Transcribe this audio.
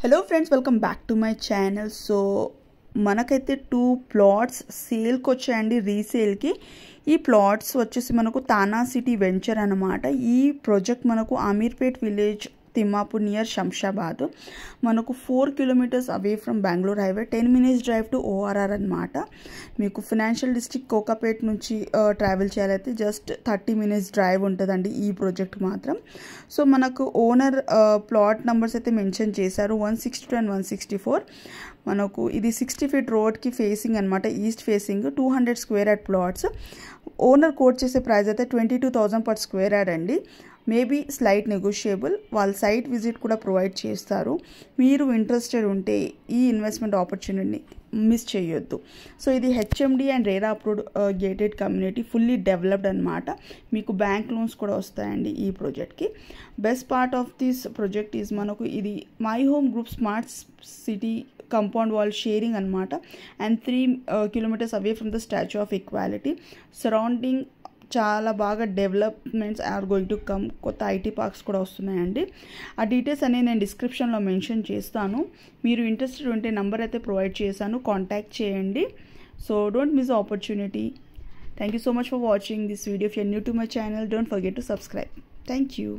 Hello friends, welcome back to my channel. So మనకైతే 2 plots సేల్కి వచ్చాయండి, రీసేల్కి. ఈ ప్లాట్స్ వచ్చేసి మనకు తానా సిటీ వెంచర్ అనమాట. ఈ ప్రాజెక్ట్ మనకు అమీర్పేట్ విలేజ్, తిమ్మాపూర్ నియర్ శంషాబాద్. మనకు 4 kilometres away from Bengaluru highway, 10 minutes drive to ORR అనమాట. మీకు ఫైనాన్షియల్ డిస్ట్రిక్ట్ కోకాపేట్ నుంచి ట్రావెల్ చేయాలైతే జస్ట్ 30 minutes డ్రైవ్ ఉంటుందండి ఈ ప్రాజెక్ట్ మాత్రం. సో మనకు ఓనర్ ప్లాట్ నెంబర్స్ అయితే మెన్షన్ చేశారు, 162 and 164. మనకు ఇది 60 feet రోడ్కి ఫేసింగ్ అనమాట, east facing, 200 square yard plots. Owner coat చేసే ప్రైస్ అయితే 22,000 per square yard అండి. Maybe slight negotiable. వాళ్ళ సైట్ విజిట్ కూడా ప్రొవైడ్ చేస్తారు. మీరు ఇంట్రెస్టెడ్ ఉంటే ఈ ఇన్వెస్ట్మెంట్ ఆపర్చునిటీని మిస్ చేయొద్దు. సో ఇది HMD and RERA approved gated community, fully developed అనమాట. మీకు బ్యాంక్ లోన్స్ కూడా వస్తాయండి ఈ ప్రాజెక్ట్కి. Best part of this project is మనకు ఇది my home group smart city compound wall sharing అనమాట. And 3 kilometers away from the statue of equality. Surrounding చాలా బాగా developments are going to come. కొత్త ఐటీ పార్క్స్ కూడా వస్తున్నాయండి. ఆ డీటెయిల్స్ అనేవి నేను డిస్క్రిప్షన్లో మెన్షన్ చేస్తాను. మీరు ఇంట్రెస్టెడ్ ఉంటే నెంబర్ అయితే ప్రొవైడ్ చేశాను, కాంటాక్ట్ చేయండి. So don't miss opportunity. Thank you so much for watching this video. If you are new to my channel, don't forget to subscribe. Thank you.